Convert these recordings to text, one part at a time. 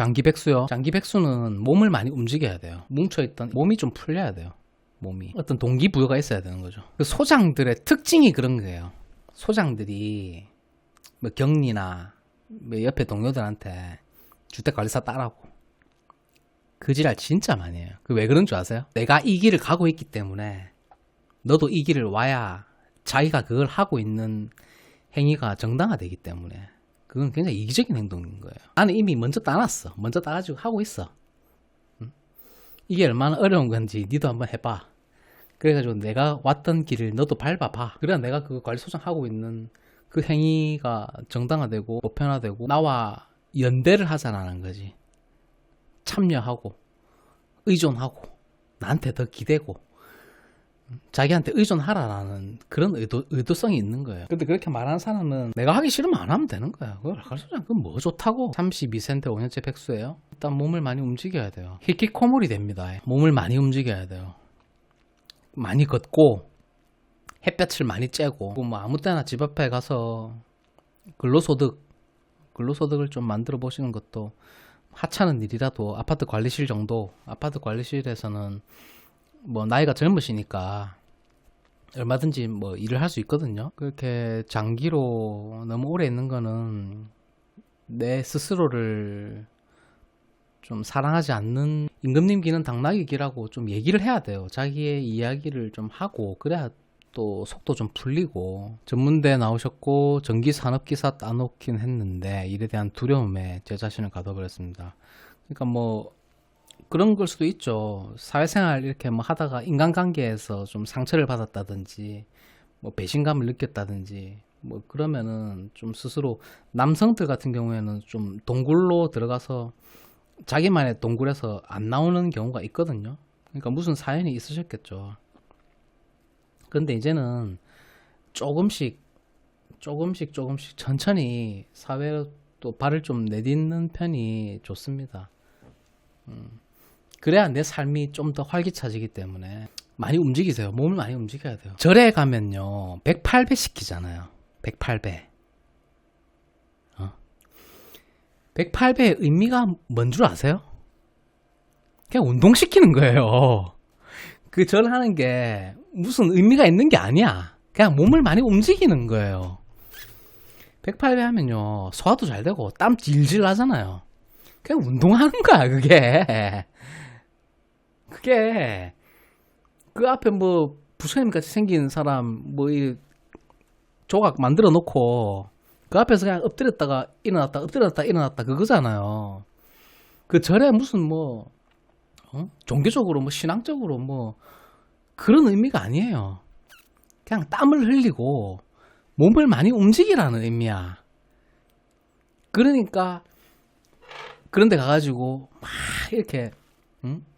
장기백수요. 장기백수는 몸을 많이 움직여야 돼요. 뭉쳐있던 몸이 좀 풀려야 돼요. 몸이 어떤 동기부여가 있어야 되는 거죠. 그 소장들의 특징이 그런 거예요. 소장들이 뭐 격리나 뭐 옆에 동료들한테 주택관리사 따라고 그 지랄 진짜 많이 해요. 그 왜 그런 줄 아세요? 내가 이 길을 가고 있기 때문에 너도 이 길을 와야 자기가 그걸 하고 있는 행위가 정당화되기 때문에 그건 굉장히 이기적인 행동인 거예요. 나는 이미 먼저 따놨어. 먼저 따가지고 하고 있어. 이게 얼마나 어려운 건지 니도 한번 해봐. 그래가지고 내가 왔던 길을 너도 밟아봐. 그래야 내가 그 관리소장하고 있는 그 행위가 정당화되고 보편화되고 나와 연대를 하자라는 거지. 참여하고 의존하고 나한테 더 기대고 자기한테 의존하라라는 그런 의도성이 있는 거예요. 근데 그렇게 말하는 사람은 내가 하기 싫으면 안 하면 되는 거야. 관리소장 그건 뭐 좋다고. 32세인데 5년째 백수예요. 일단 몸을 많이 움직여야 돼요. 히키코모리 됩니다. 몸을 많이 움직여야 돼요. 많이 걷고 햇볕을 많이 쬐고 뭐 아무 때나 집 앞에 가서 근로소득을 좀 만들어 보시는 것도 하찮은 일이라도 아파트 관리실 정도. 아파트 관리실에서는 뭐 나이가 젊으시니까 얼마든지 뭐 일을 할 수 있거든요. 그렇게 장기로 너무 오래 있는 거는 내 스스로를 좀 사랑하지 않는 임금님 기는 당나귀 기라고 좀 얘기를 해야 돼요. 자기의 이야기를 좀 하고 그래야 또 속도 좀 풀리고. 전문대 나오셨고 전기산업기사 따놓긴 했는데 일에 대한 두려움에 제 자신을 가둬버렸습니다. 그러니까 뭐 그런 걸 수도 있죠. 사회생활 이렇게 뭐 하다가 인간관계에서 좀 상처를 받았다든지 뭐 배신감을 느꼈다든지 뭐 그러면은 좀 스스로 남성들 같은 경우에는 좀 동굴로 들어가서 자기만의 동굴에서 안 나오는 경우가 있거든요. 그러니까 무슨 사연이 있으셨겠죠. 그런데 이제는 조금씩 천천히 사회로 또 발을 좀 내딛는 편이 좋습니다. 그래야 내 삶이 좀 더 활기차지기 때문에 많이 움직이세요. 몸을 많이 움직여야 돼요. 절에 가면요 108배 시키잖아요. 108배 108배의 의미가 뭔 줄 아세요? 그냥 운동시키는 거예요. 그 절하는 게 무슨 의미가 있는 게 아니야. 그냥 몸을 많이 움직이는 거예요. 108배 하면요 소화도 잘 되고 땀 질질 나잖아요. 그냥 운동하는 거야. 그게 그 앞에 뭐 부처님 같이 생긴 사람 뭐 이 조각 만들어 놓고 그 앞에서 그냥 엎드렸다가 일어났다 엎드렸다 일어났다 그거잖아요. 그 절에 무슨 뭐 종교적으로 뭐 신앙적으로 뭐 그런 의미가 아니에요. 그냥 땀을 흘리고 몸을 많이 움직이라는 의미야. 그러니까 그런데 가가지고 막 이렇게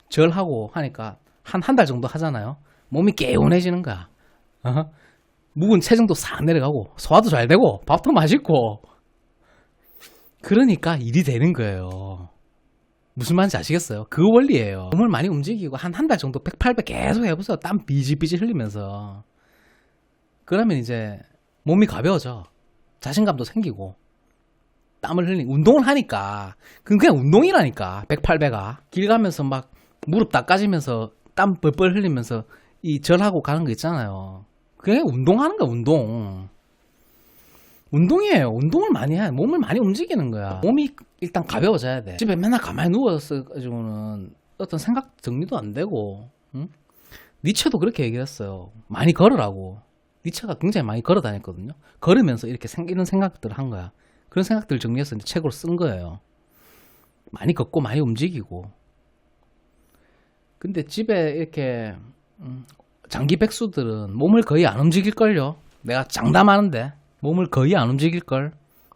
절하고 하니까 한 달 정도 하잖아요. 몸이 개운해지는 거야. 묵은 체중도 싹 내려가고 소화도 잘 되고 밥도 맛있고 그러니까 일이 되는 거예요. 무슨 말인지 아시겠어요? 그 원리예요. 몸을 많이 움직이고 한 달 정도 108배 계속 해보세요. 땀 비질비질 흘리면서. 그러면 이제 몸이 가벼워져. 자신감도 생기고 땀을 운동을 하니까 그건 그냥 운동이라니까. 108배가 길 가면서 막 무릎 닦아지면서 땀 뻘뻘 흘리면서 이 절하고 가는 거 있잖아요. 그게 운동하는 거야. 운동이에요. 운동을 많이 해. 몸을 많이 움직이는 거야. 몸이 일단 가벼워져야 돼. 집에 맨날 가만히 누워서 가지고는 어떤 생각 정리도 안 되고. 니체도 그렇게 얘기했어요. 많이 걸으라고. 니체가 굉장히 많이 걸어 다녔거든요. 걸으면서 이렇게 이런 생각들을 한 거야. 그런 생각들을 정리해서 이제 책으로 쓴 거예요. 많이 걷고 많이 움직이고. 근데 집에 이렇게 장기 백수들은 몸을 거의 안 움직일걸요. 내가 장담하는데 몸을 거의 안 움직일걸.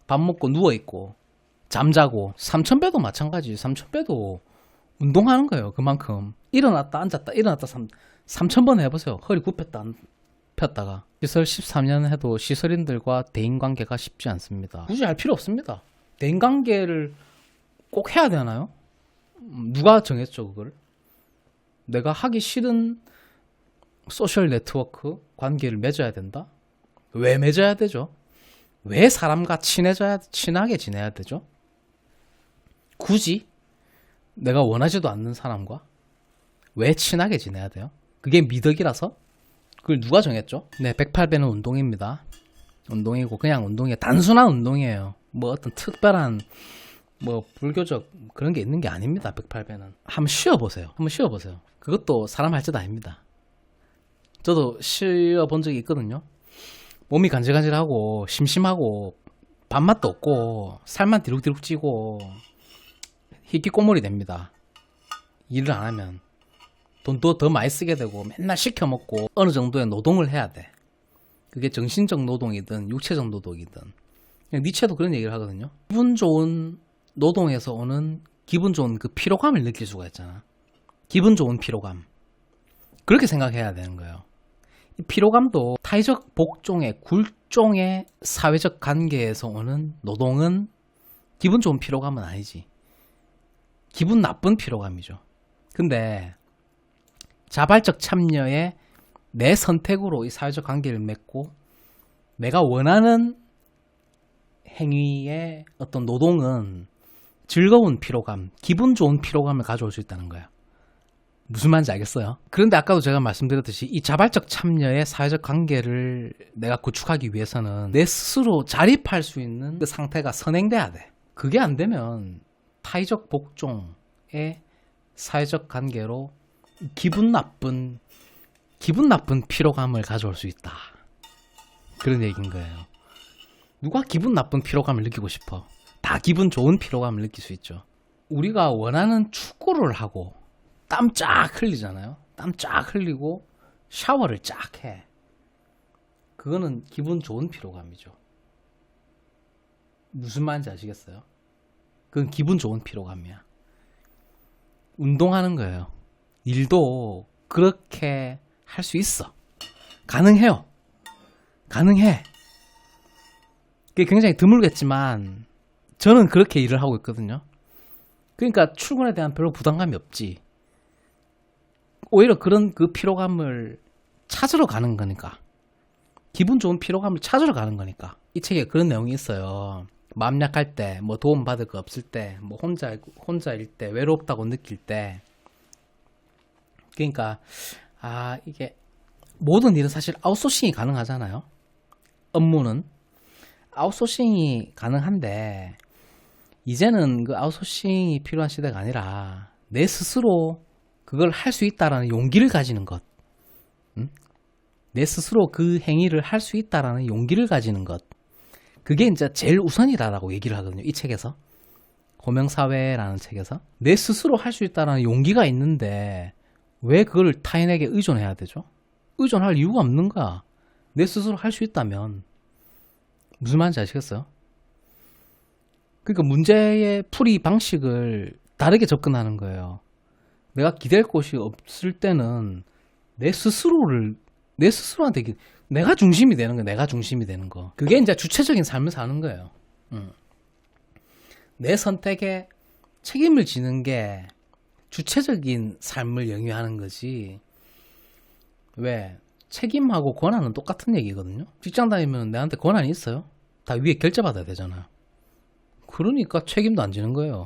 밥 먹고 누워있고 잠자고. 삼천배도 마찬가지. 삼천배도 운동하는 거예요. 그만큼 일어났다 앉았다 일어났다 3000번 해보세요. 허리 굽혔다 폈다가. 시설 13년 해도 시설인들과 대인관계가 쉽지 않습니다. 굳이 할 필요 없습니다. 대인관계를 꼭 해야 되나요? 누가 정했죠 그걸? 내가 하기 싫은 소셜 네트워크 관계를 맺어야 된다? 왜 맺어야 되죠? 왜 사람과 친하게 지내야 되죠? 굳이? 내가 원하지도 않는 사람과 왜 친하게 지내야 돼요? 그게 미덕이라서? 그걸 누가 정했죠? 네, 108배는 운동입니다. 운동이고 그냥 운동이에요. 단순한 운동이에요. 뭐 어떤 특별한 뭐 불교적 그런 게 있는 게 아닙니다. 108배는. 한번 쉬어보세요. 한번 쉬어보세요. 그것도 사람 할 짓 아닙니다. 저도 쉬어본 적이 있거든요. 몸이 간질간질하고 심심하고 밥맛도 없고 살만 디룩디룩 찌고 희귀꼬물이 됩니다. 일을 안 하면 돈도 더 많이 쓰게 되고 맨날 시켜 먹고 어느 정도의 노동을 해야 돼. 그게 정신적 노동이든 육체적 노동이든. 니체도 그런 얘기를 하거든요. 기분 좋은 노동에서 오는 기분 좋은 그 피로감을 느낄 수가 있잖아. 기분 좋은 피로감. 그렇게 생각해야 되는 거예요. 이 피로감도 타의적 복종의 굴종의 사회적 관계에서 오는 노동은 기분 좋은 피로감은 아니지. 기분 나쁜 피로감이죠. 근데 자발적 참여에 내 선택으로 이 사회적 관계를 맺고 내가 원하는 행위의 어떤 노동은 즐거운 피로감, 기분 좋은 피로감을 가져올 수 있다는 거야. 무슨 말인지 알겠어요? 그런데 아까도 제가 말씀드렸듯이 이 자발적 참여의 사회적 관계를 내가 구축하기 위해서는 내 스스로 자립할 수 있는 그 상태가 선행돼야 돼. 그게 안 되면 타의적 복종의 사회적 관계로 기분 나쁜 피로감을 가져올 수 있다. 그런 얘기인 거예요. 누가 기분 나쁜 피로감을 느끼고 싶어? 다 기분 좋은 피로감을 느낄 수 있죠. 우리가 원하는 축구를 하고 땀 쫙 흘리잖아요. 땀 쫙 흘리고 샤워를 쫙 해. 그거는 기분 좋은 피로감이죠. 무슨 말인지 아시겠어요? 그건 기분 좋은 피로감이야. 운동하는 거예요. 일도 그렇게 할 수 있어. 가능해요. 가능해. 그게 굉장히 드물겠지만 저는 그렇게 일을 하고 있거든요. 그러니까 출근에 대한 별로 부담감이 없지. 오히려 그런 그 피로감을 찾으러 가는 거니까. 기분 좋은 피로감을 찾으러 가는 거니까. 이 책에 그런 내용이 있어요. 마음 약할 때, 뭐 도움 받을 거 없을 때, 뭐 혼자일 때, 외롭다고 느낄 때. 그러니까 이게 모든 일은 사실 아웃소싱이 가능하잖아요. 업무는 아웃소싱이 가능한데 이제는 그 아웃소싱이 필요한 시대가 아니라 내 스스로 그걸 할 수 있다라는 용기를 가지는 것. 내 스스로 그 행위를 할 수 있다라는 용기를 가지는 것. 그게 이제 제일 우선이다라고 얘기를 하거든요. 이 책에서. 호명사회라는 책에서. 내 스스로 할 수 있다라는 용기가 있는데 왜 그걸 타인에게 의존해야 되죠? 의존할 이유가 없는 거야. 내 스스로 할 수 있다면. 무슨 말인지 아시겠어요? 그러니까 문제의 풀이 방식을 다르게 접근하는 거예요. 내가 기댈 곳이 없을 때는 내 스스로한테 내가 중심이 되는 거야. 내가 중심이 되는 거. 그게 이제 주체적인 삶을 사는 거예요. 내 선택에 책임을 지는 게 주체적인 삶을 영위하는 거지. 왜? 책임하고 권한은 똑같은 얘기거든요. 직장 다니면 내한테 권한이 있어요. 다 위에 결제받아야 되잖아. 그러니까 책임도 안 지는 거예요.